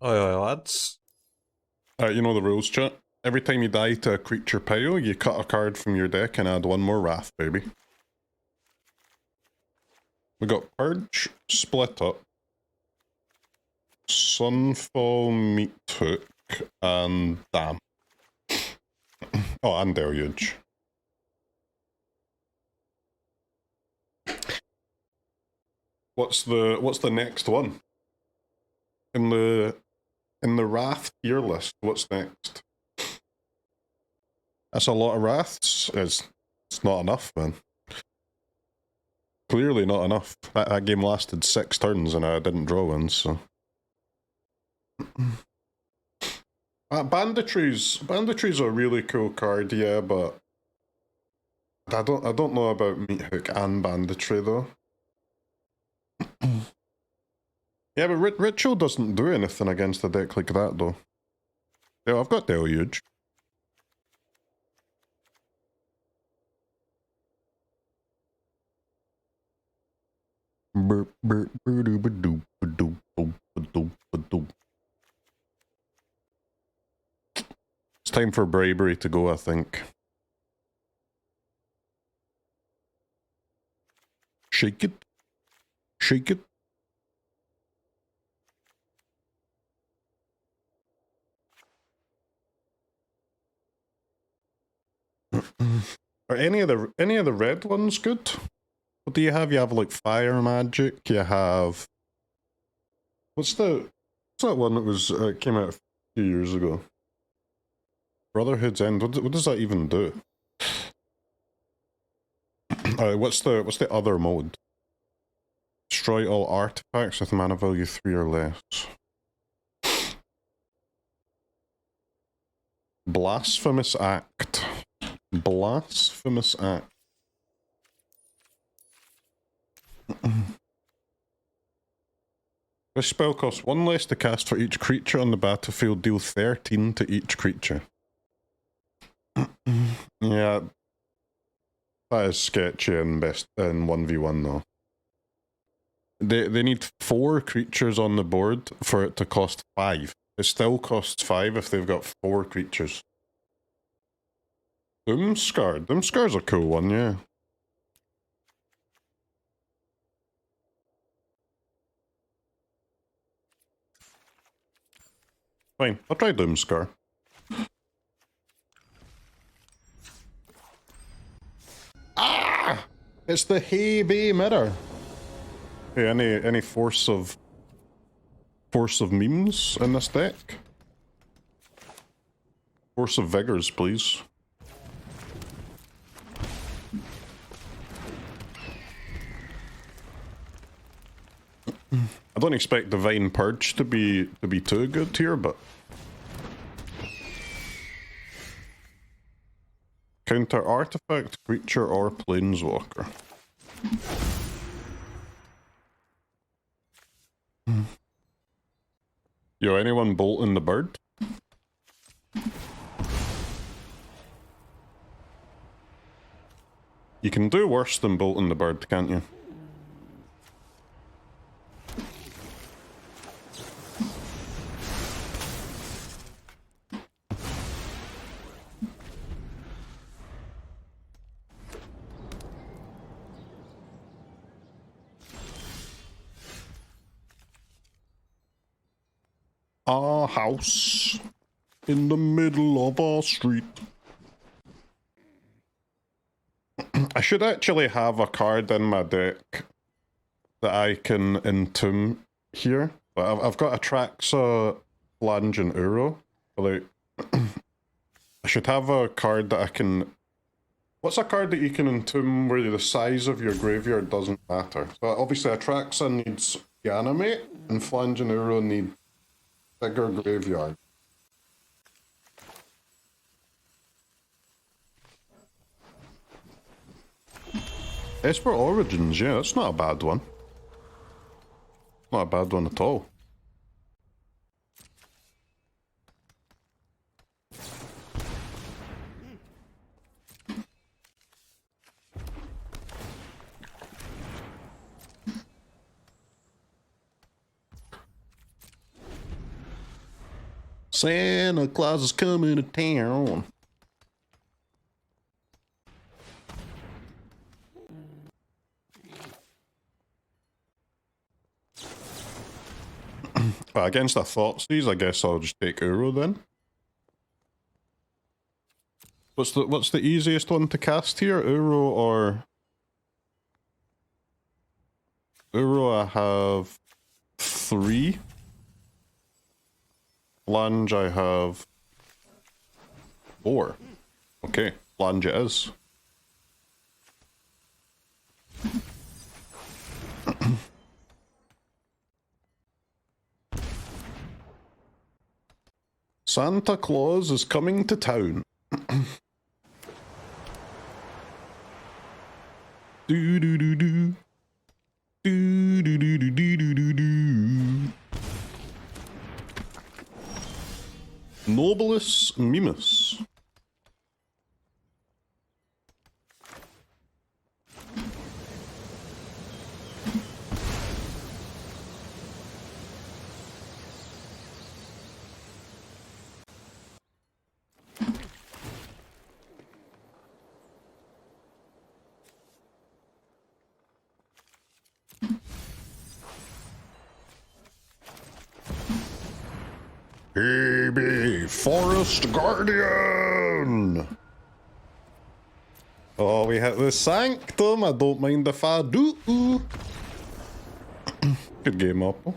Aye, lads. You know the rules, chat. Every time you die to a creature pile, you cut a card from your deck and add one more Wrath, baby. We got Purge, Split Up, Sunfall, Meat Hook, and Damn. Oh, and Deluge. What's the next one? In the Wrath tier list, what's next? That's a lot of Wraths. It's not enough, man. Clearly not enough. That game lasted 6 turns and I didn't draw one, so... Banditry's a really cool card, yeah, but... I don't know about Meat Hook and Banditry, though. Yeah, but Ritual doesn't do anything against a deck like that, though. Yeah, I've got Deluge. It's time for Bribery to go, I think. Shake it. Shake it. Are any of the red ones good? What do you have? You have like fire magic. You have what's that one that was came out a few years ago? Brotherhood's End. What does that even do? What's the other mode? Destroy all artifacts with mana value 3 or less. Blasphemous Act. Blasphemous Act. This spell costs 1 less to cast for each creature on the battlefield. Deal 13 to each creature. Yeah. That is sketchy in 1v1 though. They need 4 creatures on the board for it to cost 5. It still costs 5 if they've got 4 creatures. Doomscar. Doomscar's a cool one, yeah. Fine, I'll try Doomscar. Ah! It's the Hei Bai mirror. Hey, any force of memes in this deck? Force of vigors, please. I don't expect Divine Purge to be too good here, but counter artifact, creature, or planeswalker. Yo, anyone bolting the bird? You can do worse than bolting the bird, can't you? A house in the middle of our street. I should actually have a card in my deck that I can entomb here. But I've got Atraxa, Flange, and Uro. Like, I should have a card that I can... What's a card that you can entomb where the size of your graveyard doesn't matter? So obviously Atraxa needs Ganymede, and Flange and Uro need bigger graveyard. Esper Origins, yeah, that's not a bad one. Not a bad one at all. Santa Claus is coming to town. Against the Thoughtseize, I guess I'll just take Uro then. What's the easiest one to cast here? Uro or Uro? I have 3. Plunge I have 4. Okay, plunge it is. Santa Claus is coming to town. Do do do do. Do do do do do do do do. Nobilis Mimus. Hei Bai, Forest Guardian! Oh, we hit the Sanctum. I don't mind if I do. Good game, Apple.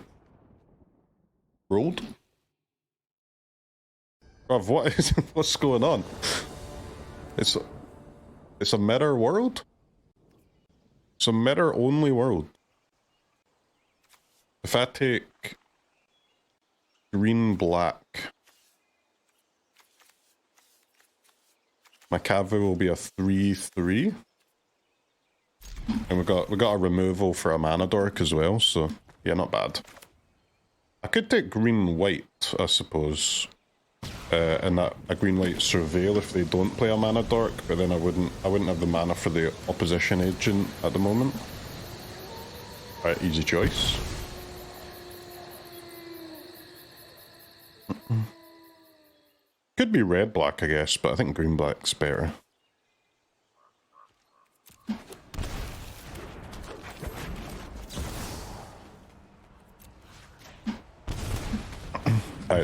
Rolled. Bruv, what's going on? It's a mirror world? It's a mirror only world. If I take green black, my Cavu will be a 3/3. And we got a removal for a mana dork as well, so yeah, not bad. I could take green white, I suppose. And that a green white surveil if they don't play a mana dork, but then I wouldn't have the mana for the opposition agent at the moment. Right, easy choice. Could be red black, I guess, but I think green black's better.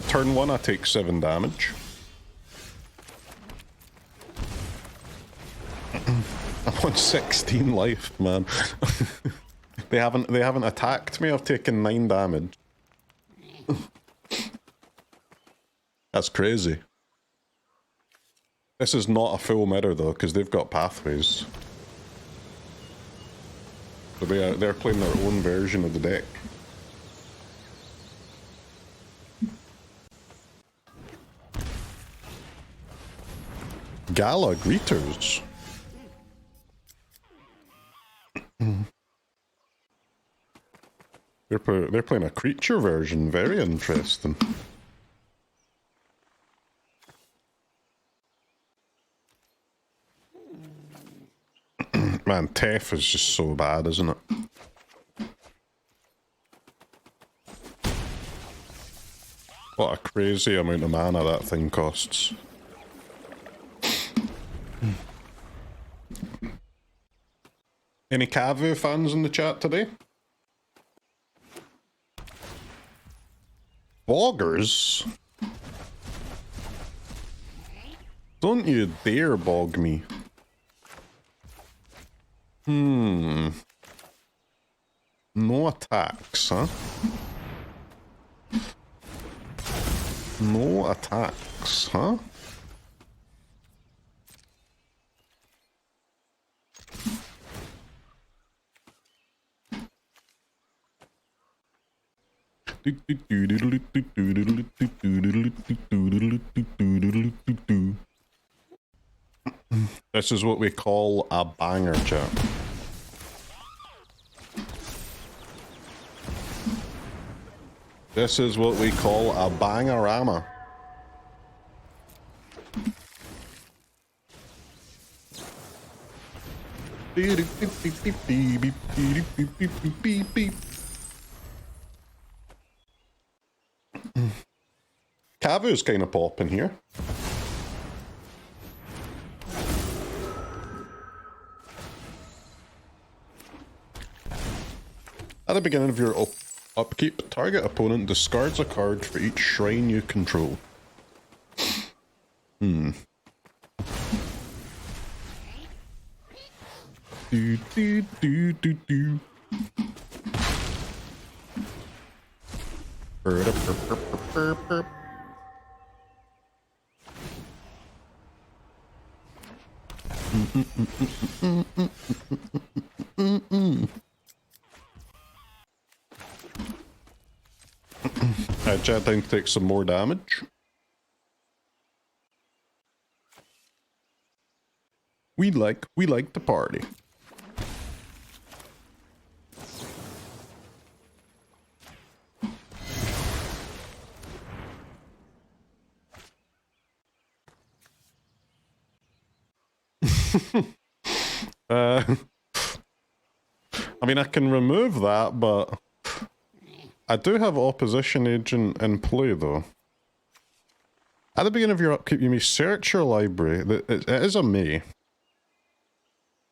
Turn 1, I take 7 damage. I'm on 16 life, man. They haven't attacked me. I've taken 9 damage. That's crazy. This is not a full mirror though, because they've got pathways. So they're playing their own version of the deck. Gala Greeters. They're playing a creature version. Very interesting. Man, Tef is just so bad, isn't it? What a crazy amount of mana that thing costs. Any Cavu fans in the chat today? Boggers? Don't you dare bog me. No attacks, huh? No attacks, huh? This is what we call a banger, chat. This is what we call a bangarama. Kavu's kind of popping here. At the beginning of your upkeep, target opponent discards a card for each shrine you control. Do do do do do. Jet down to take some more damage. We like the party. I mean, I can remove that, but I do have Opposition Agent in play, though. At the beginning of your upkeep, you may search your library. It is a may.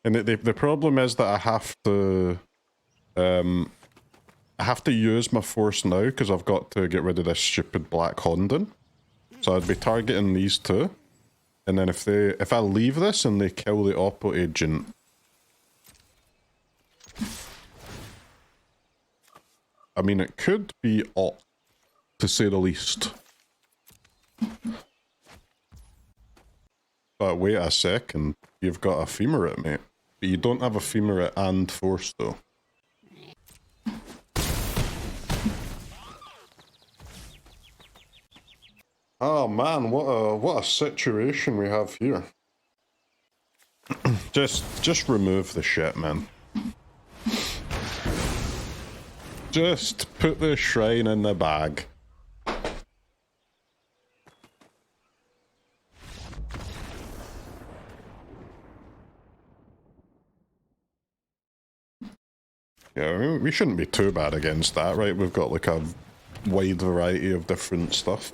And the problem is that I have to use my force now because I've got to get rid of this stupid Black Honden. So I'd be targeting these two. And then if I leave this and they kill the Oppo Agent, I mean, it could be up, to say the least. But wait a second, you've got Ephemerate, mate. But you don't have Ephemerate and Force, though. Oh man, what a situation we have here. just remove the shit, man. Just put the shrine in the bag. Yeah, I mean, we shouldn't be too bad against that, right? We've got like a wide variety of different stuff.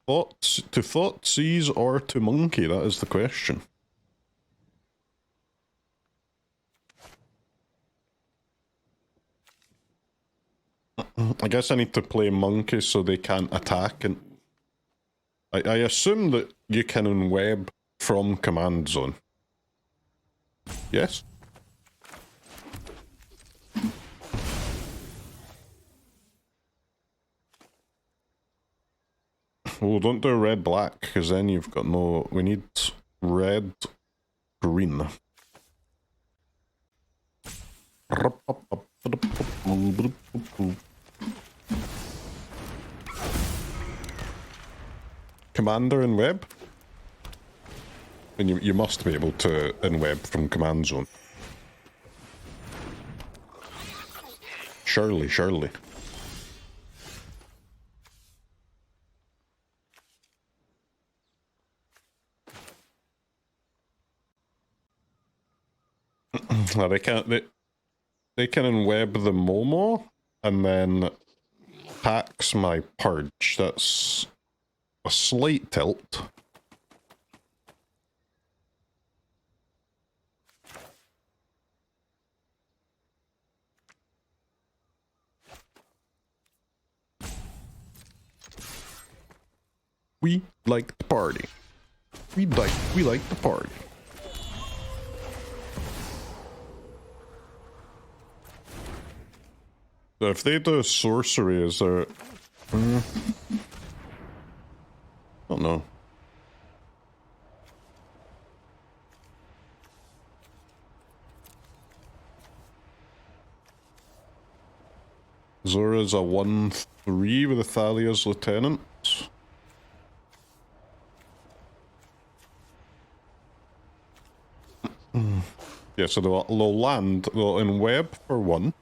Thoughts to Thoughtseize or to Monkey? That is the question. I guess I need to play Monkey so they can't attack, and I assume that you can unweb from command zone. Yes? Well, don't do red-black, because then you've got no... We need red-green. Commander and web? And you must be able to in-web from command zone. Surely, surely. Well, they can in-web the Momo and then packs my Purge. That's a slight tilt. We like the party. We like the party. So if they do sorcery, is there... I don't know. Zora's a 1/3 with Athalia's Lieutenant. Yeah, so they'll land, they'll in-web for 1.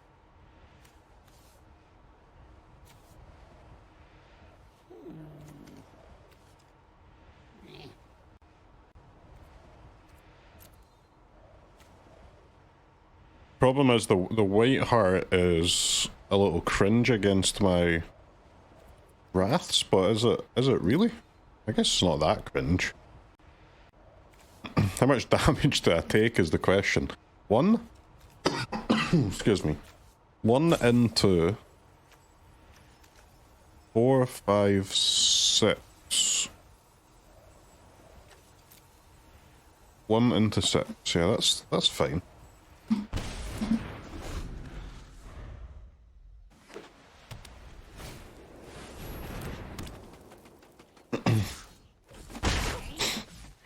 Problem is the white heart is a little cringe against my wraths, but is it really? I guess it's not that cringe. How much damage do I take is the question. One? Excuse me. 1 into 4, 5, 6. 1 into 6. Yeah, that's fine.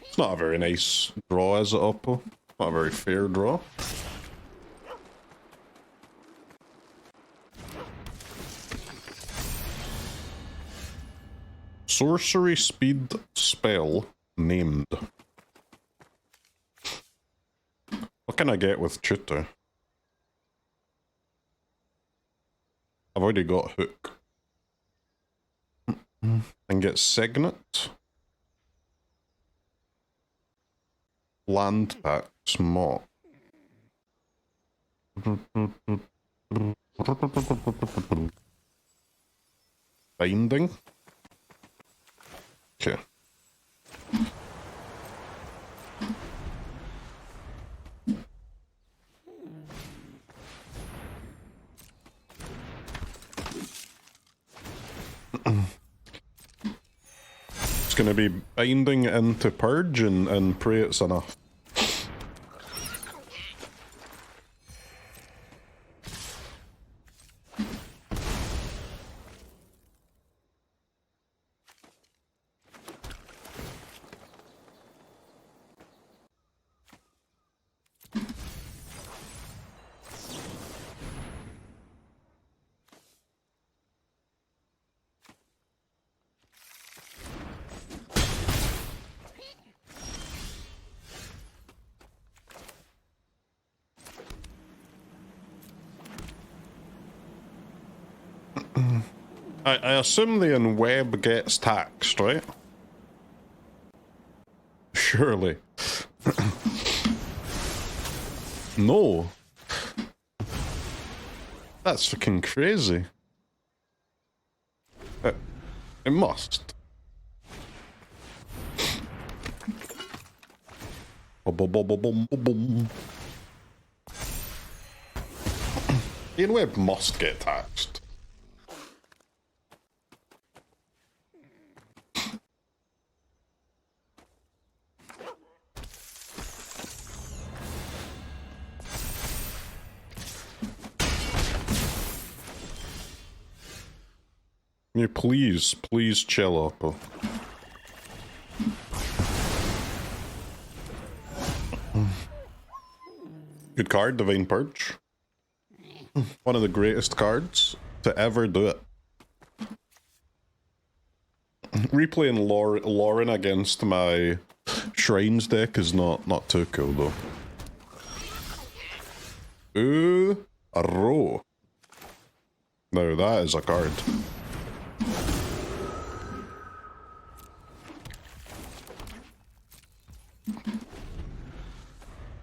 It's not a very nice draw, is it, Oppo? Not a very fair draw. Sorcery speed spell named. What can I get with Tutor? I've already got Hook. And get Signet. Land Packs Mock. Binding. Okay. It's gonna be binding into purge and pray it's enough. I assume the Enweb gets taxed, right? Surely. No. That's fucking crazy. It must. The Enweb must get taxed. Can you please chill up. Good card, Divine Purge. One of the greatest cards to ever do it. Replaying Lauren against my Shrines deck is not too cool though. Ooh, a row. Now that is a card.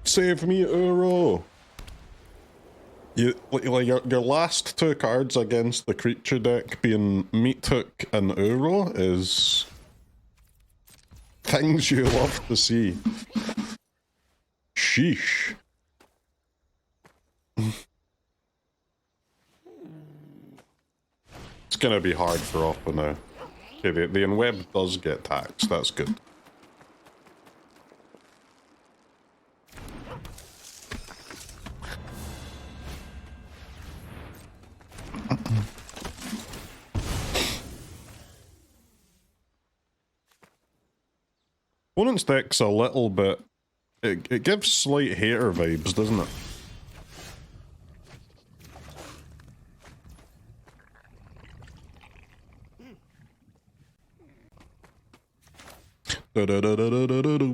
Save me, Uro! Your last two cards against the creature deck being Meat Hook and Uro is things you love to see. Sheesh. It's gonna be hard for Oppo now. Okay, the Enweb does get taxed, that's good. Opponent's deck's a little bit... It gives slight hater vibes, doesn't it? Da da da da da da da da.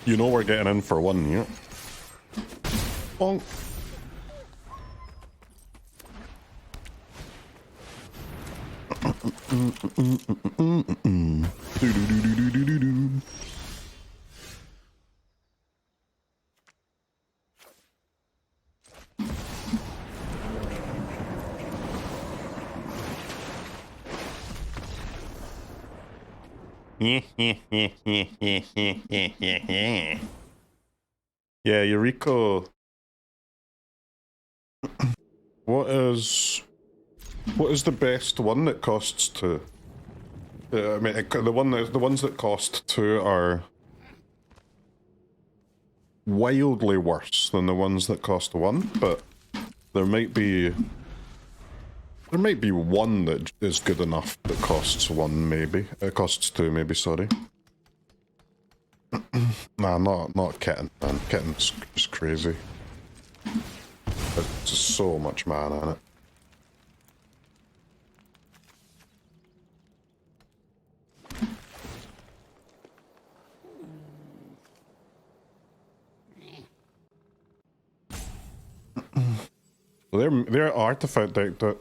You know we're getting in for one, yeah? Bonk. Yeah, Eureka. What is the best one that costs 2? I mean, the ones that cost 2 are wildly worse than the ones that cost 1, but there might be one that is good enough that costs 1, maybe. It costs 2, maybe, sorry. Nah, not Kitten, man. Kitten's just crazy. There's just so much mana in it. They're artifact deck that...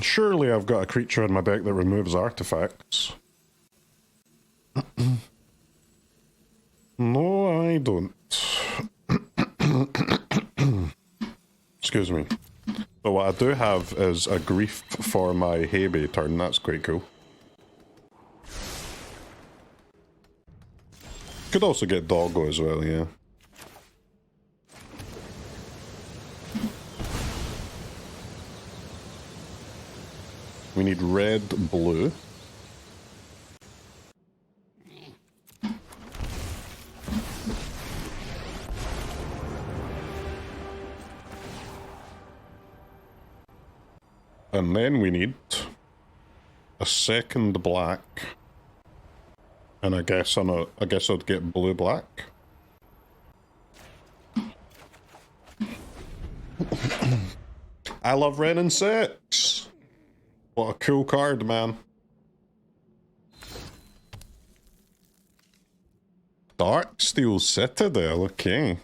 Surely I've got a creature in my deck that removes artifacts. No, I don't. Excuse me. But what I do have is a grief for my Hei Bai turn. That's quite cool. Could also get Doggo as well, yeah. We need red, blue. And then we need a second black. And I guess I'd get blue black. I love Ren and 6. What a cool card, man. Darksteel Citadel, okay.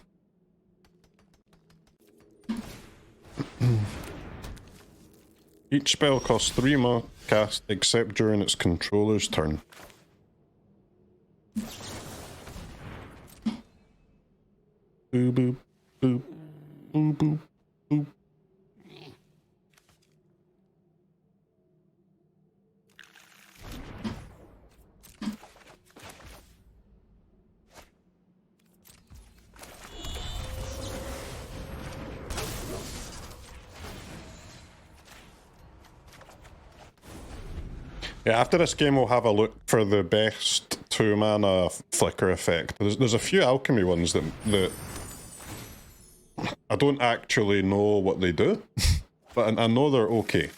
Each spell costs 3 more cast except during its controller's turn. Boop boop boop boop boop boop. Yeah, after this game we'll have a look for the best 2-mana flicker effect. There's a few alchemy ones that I don't actually know what they do, but I know they're okay.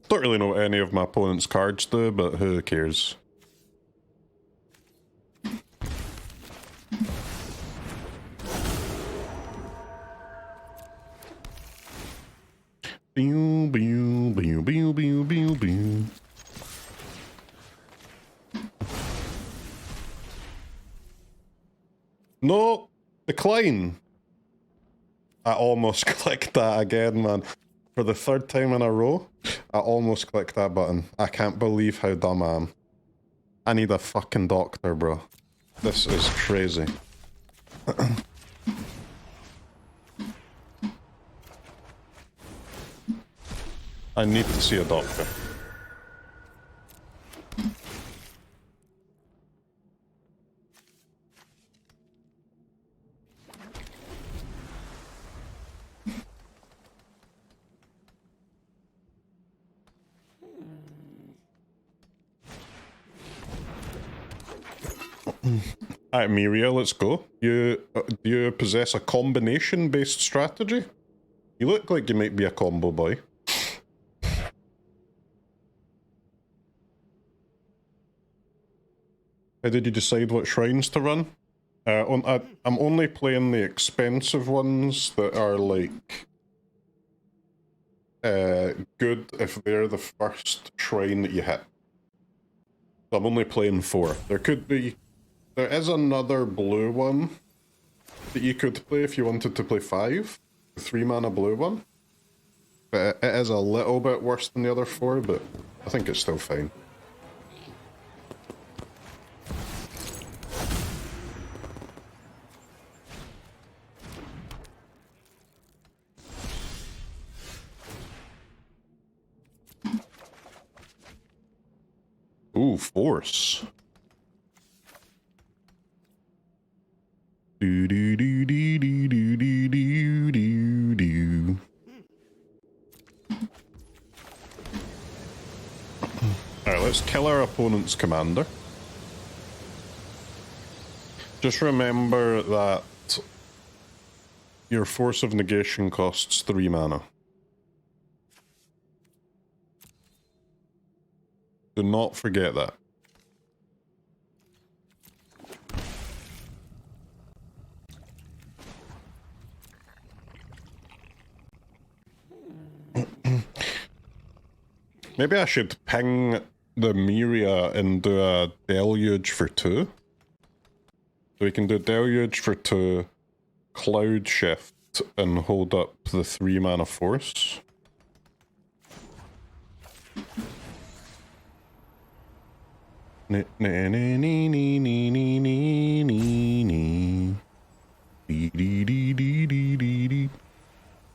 Don't really know what any of my opponent's cards do, but who cares? Beow, beow, beow, beow, beow, beow, beow. No! Decline! I almost clicked that again, man. For the 3rd time in a row, I almost clicked that button. I can't believe how dumb I am. I need a fucking doctor, bro. This is crazy. I need to see a doctor. Alright, Miria, let's go. Do you possess a combination-based strategy? You look like you might be a combo boy. How did you decide what shrines to run? I'm only playing the expensive ones that are like good if they're the first shrine that you hit. So I'm only playing 4. There is another blue one that you could play if you wanted to play 5. The 3 mana blue one. But it is a little bit worse than the other 4, but I think it's still fine. Ooh, force. Do do do do do do do do do do. Alright, let's kill our opponent's commander. Just remember that your Force of Negation costs 3 mana. Do not forget that. Maybe I should ping the Mire and do a Deluge for 2. So we can do Deluge for 2, Cloudshift, and hold up the 3 mana force.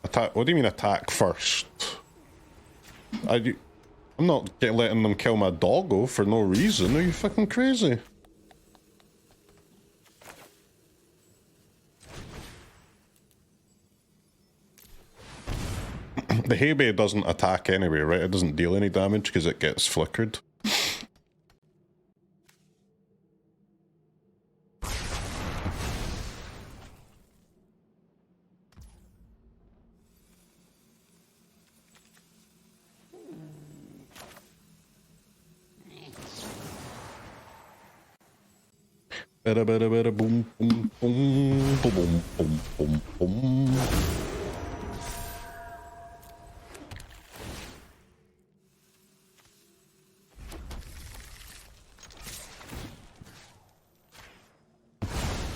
Attack. What do you mean attack first? I'm not letting them kill my doggo for no reason. Are you fucking crazy? The Hei Bai doesn't attack anyway, right? It doesn't deal any damage because it gets flickered. Bada bada bada boom boom boom boom boom boom boom.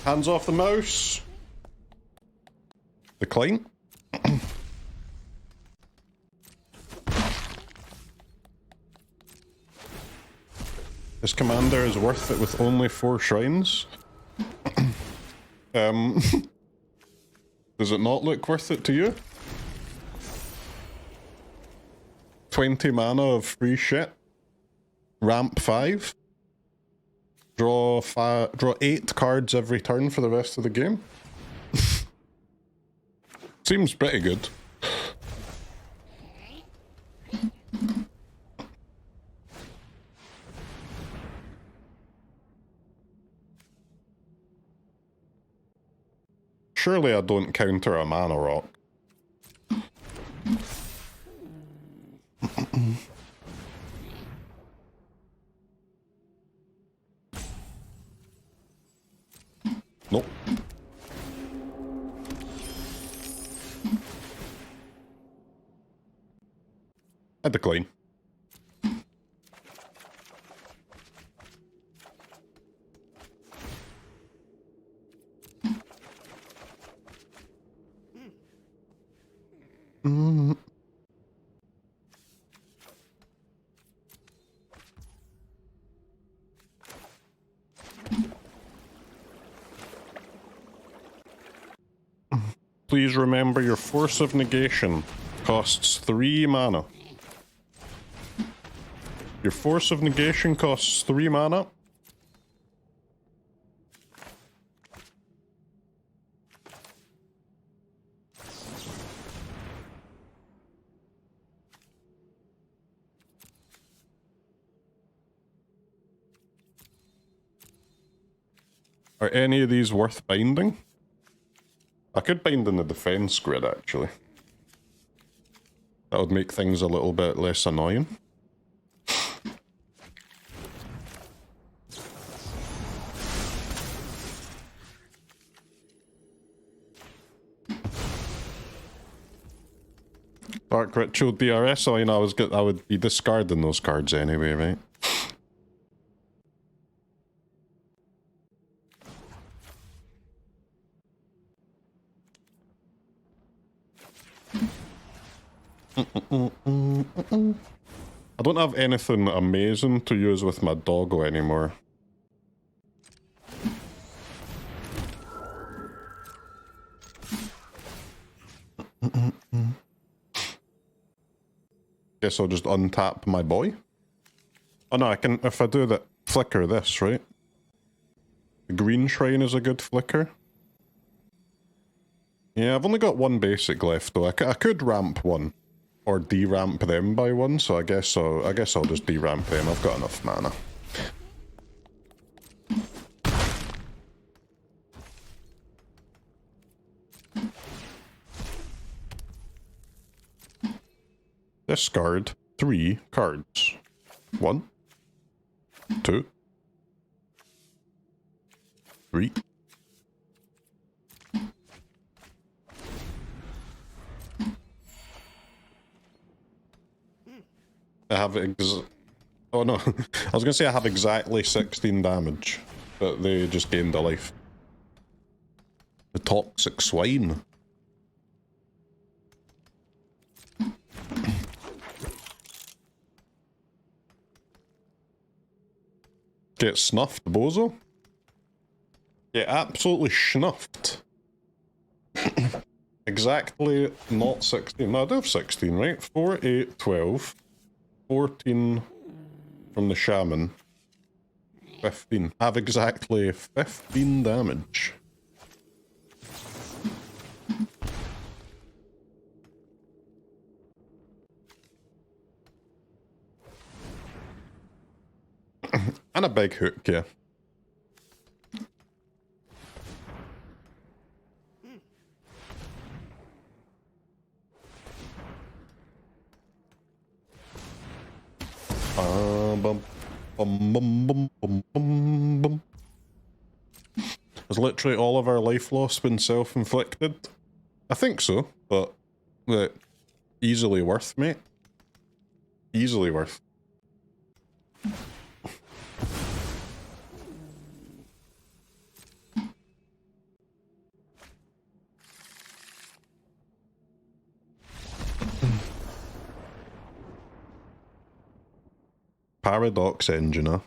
Hands off the mouse. Decline. This commander is worth it with only 4 shrines. Does it not look worth it to you? 20 mana of free shit. Ramp 5. Draw 8 cards every turn for the rest of the game. Seems pretty good. Surely I don't counter a mana rock. Nope. I decline. Please remember your Force of Negation costs 3 mana. Your Force of Negation costs 3 mana. Are any of these worth binding? I could bind in the defense grid, actually. That would make things a little bit less annoying. Dark Ritual DRS, I mean, I would be discarding those cards anyway, right? I don't have anything amazing to use with my doggo anymore. Guess I'll just untap my boy. Oh no, I can, if I do that, flicker this, right? The green shrine is a good flicker. Yeah, I've only got one basic left though. I could ramp one. Or de-ramp them by one, so I guess I'll just de-ramp them. I've got enough mana. Discard 3 cards. 1, 2, 3. I have oh no, I was gonna say I have exactly 16 damage, but they just gained a life. The Toxic Swine. Get snuffed, bozo. Get absolutely snuffed. Exactly not 16. No, I do have 16, right? 4, 8, 12. 14 from the Shaman. 15. Have exactly 15 damage. And a big hook, yeah. Bum, bum, bum, bum, bum, bum, bum. Has literally all of our life loss been self-inflicted? I think so, but easily worth, mate. Easily worth. Paradox Engineer.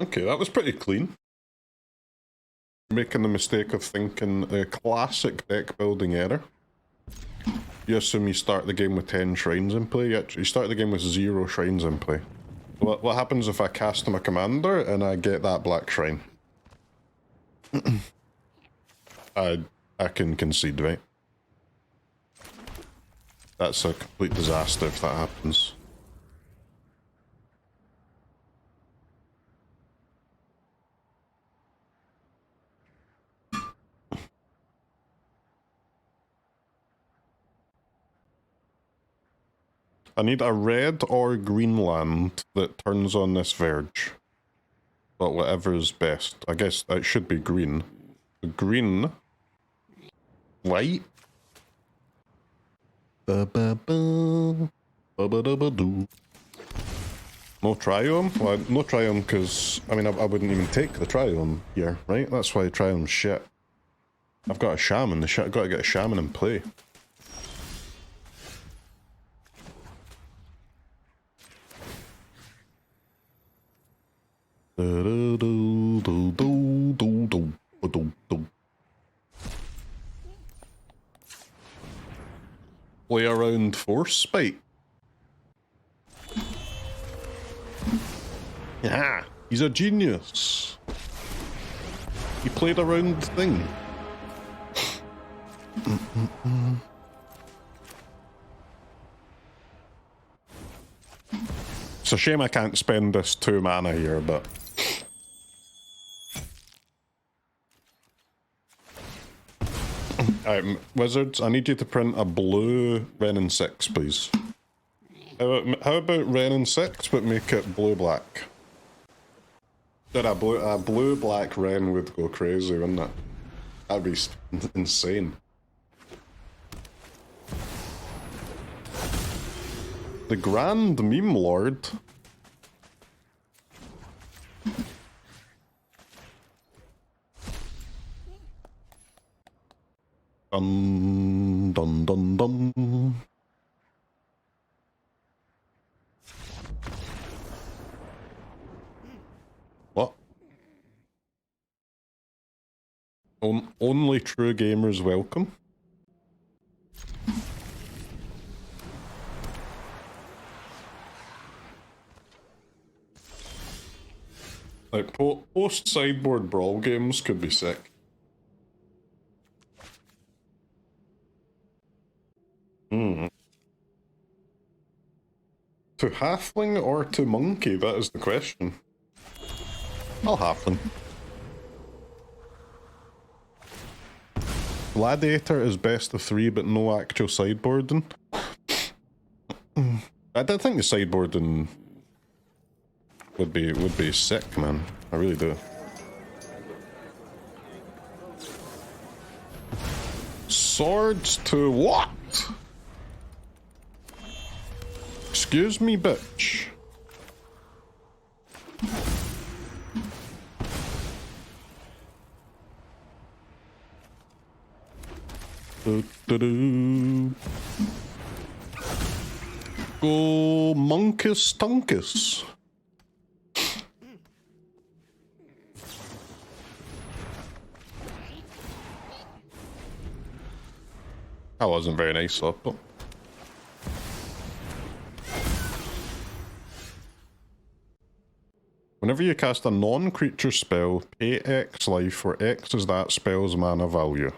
Okay, that was pretty clean. Making the mistake of thinking a classic deck building error. You assume you start the game with 10 shrines in play, yet you start the game with 0 shrines in play. What happens if I cast my commander and I get that black shrine? I can concede, right? That's a complete disaster if that happens. I need a red or green land that turns on this verge. But whatever is best. I guess it should be green. Green. White. Ba-ba-ba. Ba-ba-da-ba-doo. No Triome? Well, no Triome because, I mean, I wouldn't even take the Triome here, right? That's why Triome's shit. I've got a Shaman. I've got to get a Shaman in play. Play around Force Spite. Yeah, he's a genius. He played around the thing. It's a shame I can't spend this 2 mana here, but... Alright, Wizards, I need you to print a blue Ren and 6, please. How about Ren and 6, but make it blue-black? Then a blue-black Ren would go crazy, wouldn't it? That'd be insane. The Grand Meme Lord. Dun dun dun dun. What? Only true gamers welcome. Like post-sideboard brawl games could be sick. To halfling or to monkey? That is the question. I'll halfling. Gladiator is best of 3, but no actual sideboarding. I don't think the sideboarding would be sick, man. I really do. Swords to what? Excuse me, bitch. Go Monkus Tunkus. That wasn't very nice, but... Whenever you cast a non-creature spell, pay X life, where X is that spell's mana value.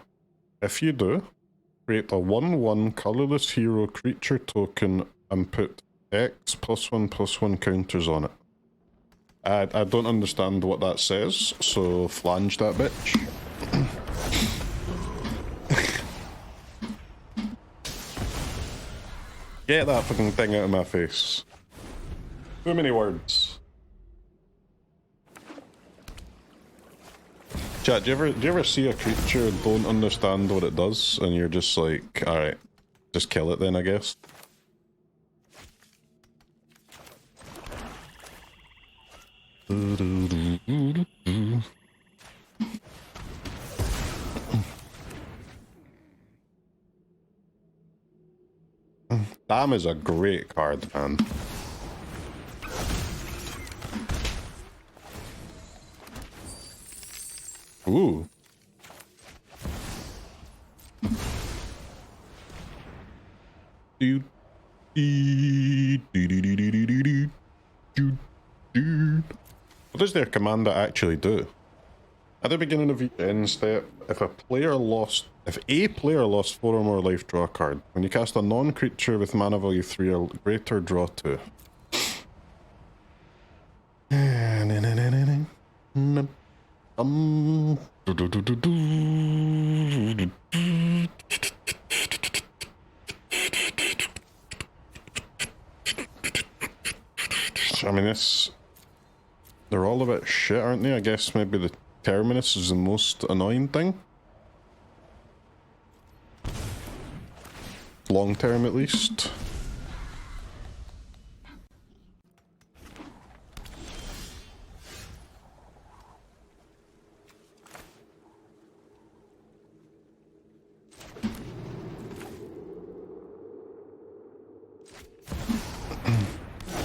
If you do, create a 1/1 colorless hero creature token and put X +1/+1 counters on it. I don't understand what that says, so flange that bitch. Get that fucking thing out of my face. Too many words. Chat, do you ever see a creature and don't understand what it does, and you're just like, alright, just kill it then, I guess? Damn is a great card, man. Ooh. What does their commander actually do? At the beginning of each end step, if a player lost 4 or more life, draw a card. When you cast a non-creature with mana value 3 or greater, draw 2. I mean, they're all a bit shit, aren't they? I guess maybe the Terminus is the most annoying thing. Long term, at least.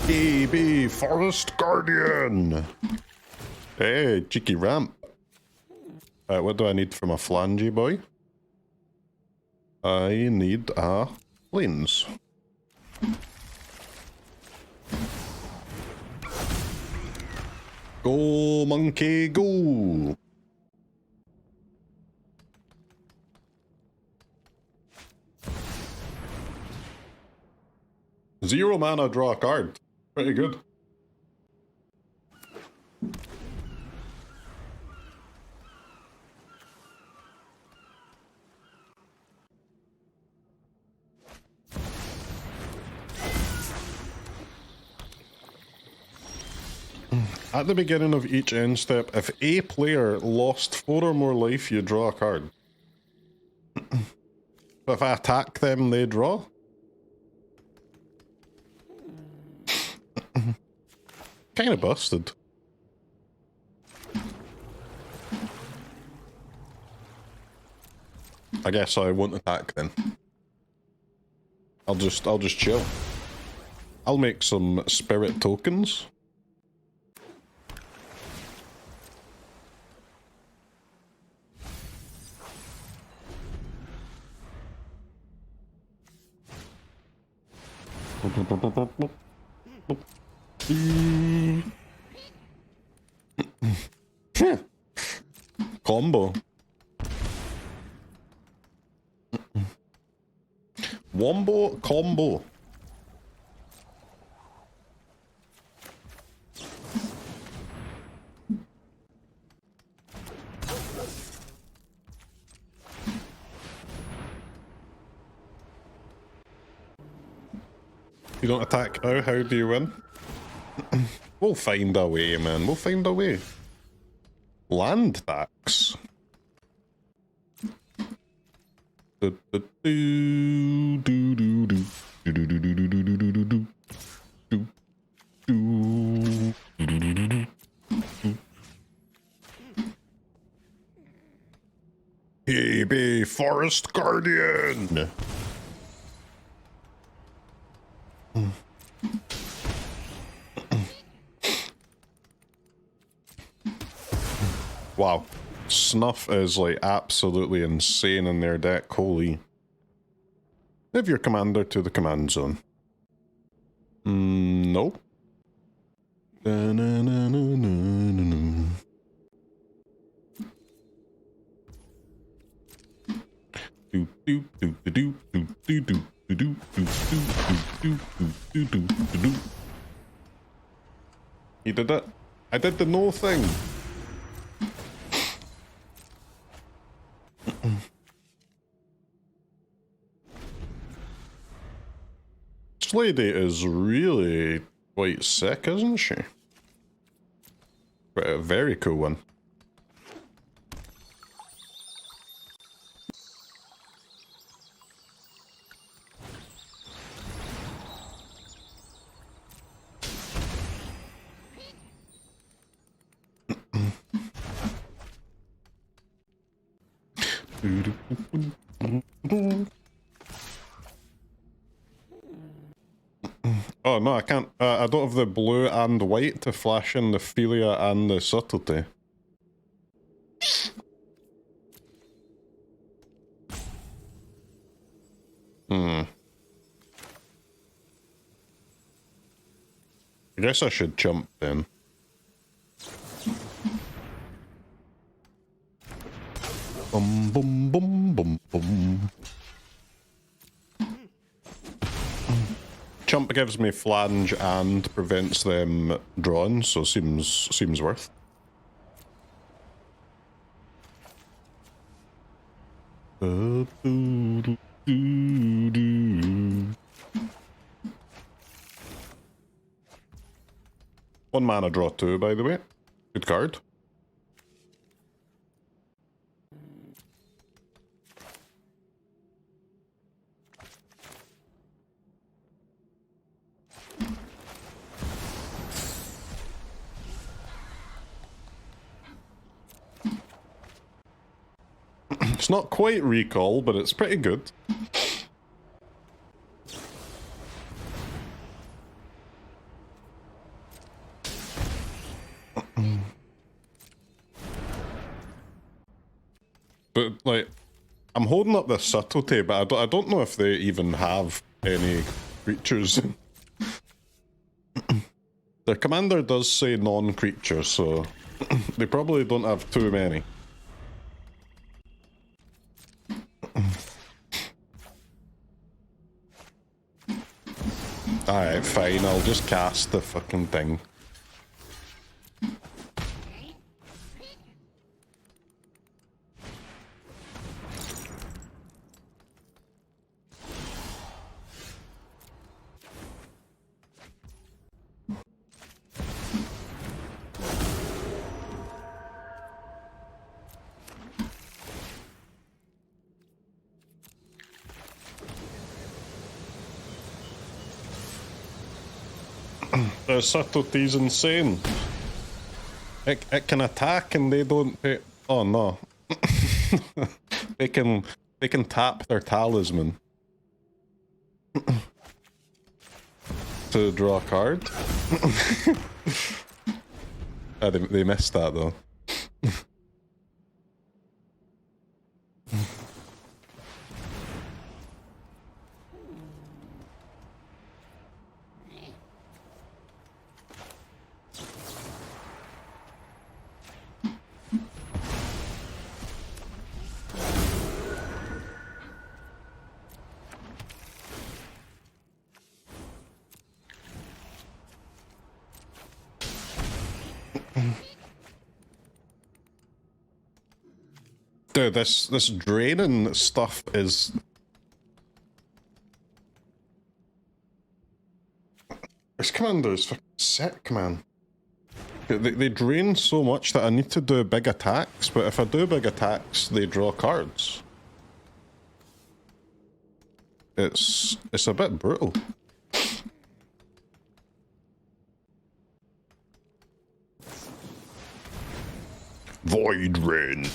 EB Forest Guardian. Hey, cheeky ramp. What do I need from a flangy boy? I need a plains. Go, monkey, go! Zero mana, draw a card. Pretty good. At the beginning of each end step, if a player lost 4 or more life, you draw a card. But if I attack them, they draw. Kind of busted. I guess I won't attack then. I'll just chill. I'll make some spirit tokens. Combo. Wombo combo. You don't attack now, how do you win? We'll find a way, man. We'll find a way. Land tax. Hei Bai, Forest Guardian. Wow. Snuff is like absolutely insane in their deck, holy. Move your commander to the command zone. No. He did it. I did the no thing. This lady is really quite sick, isn't she? But a very cool one. Oh no, I can't. I don't have the blue and white to flash in the Philia and the Subtlety. I guess I should jump then. Bum bum bum bum bum. Chump gives me flange and prevents them drawn, so seems worth. One mana draw 2, by the way. Good card. It's not quite recall, but it's pretty good. But, like, I'm holding up the Subtlety, but I don't know if they even have any creatures. Their commander does say non-creature, so they probably don't have too many. Alright, fine, I'll just cast the fucking thing. The subtlety's insane. It can attack and they don't pay. Oh no. they can tap their talisman to draw a card. They missed that though. Dude, this draining stuff is... This commander's fucking sick, man. They drain so much that I need to do big attacks, but if I do big attacks, they draw cards. It's a bit brutal. Void Rend.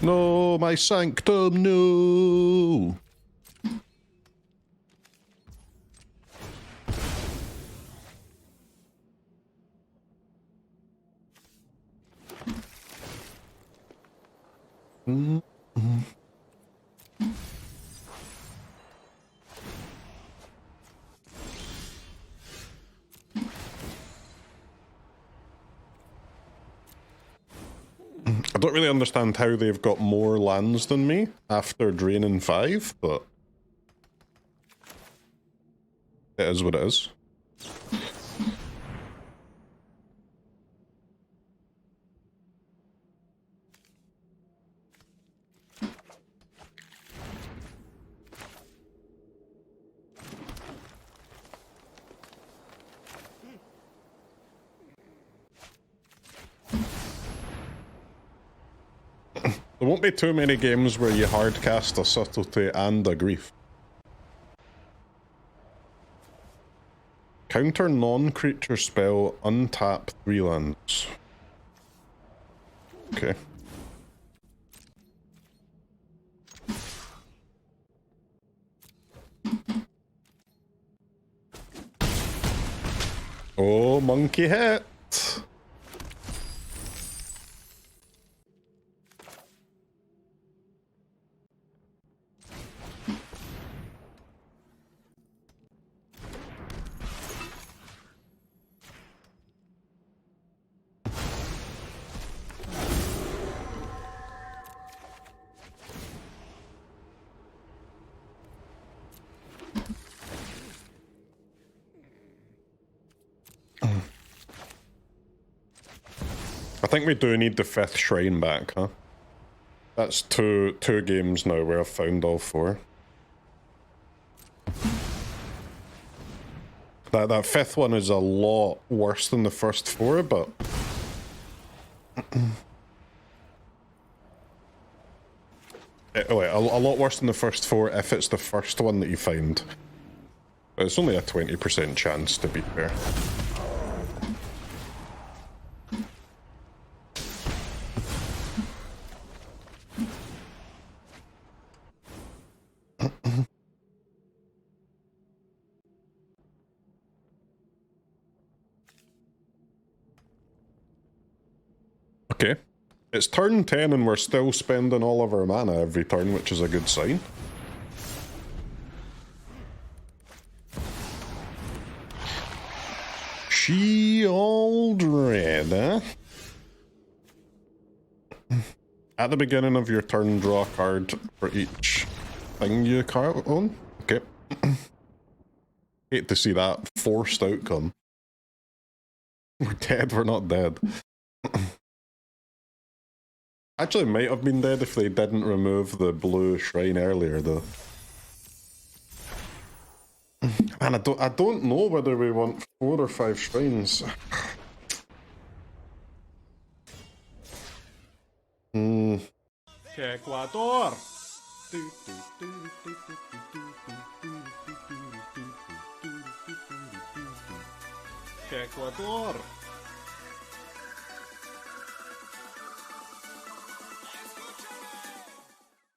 No, my sanctum, no! I don't really understand how they've got more lands than me after draining 5, but it is what it is. There won't be too many games where you hardcast a subtlety and a grief. Counter non-creature spell, untap 3 lands. Okay. Oh, monkey hit! I think we do need the 5th shrine back, huh? That's two games now where I've found all 4. That 5th one is a lot worse than the first 4, but... a lot worse than the first 4 if it's the first one that you find. But it's only a 20% chance, to be fair. Okay. It's turn 10 and we're still spending all of our mana every turn, which is a good sign. Shield Red, eh? At the beginning of your turn, draw a card for each thing you own. Okay. Hate to see that forced outcome. We're dead, we're not dead. Actually, might have been dead if they didn't remove the blue shrine earlier, though. Man, I don't know whether we want 4 or 5 shrines. Ecuador. Ecuador.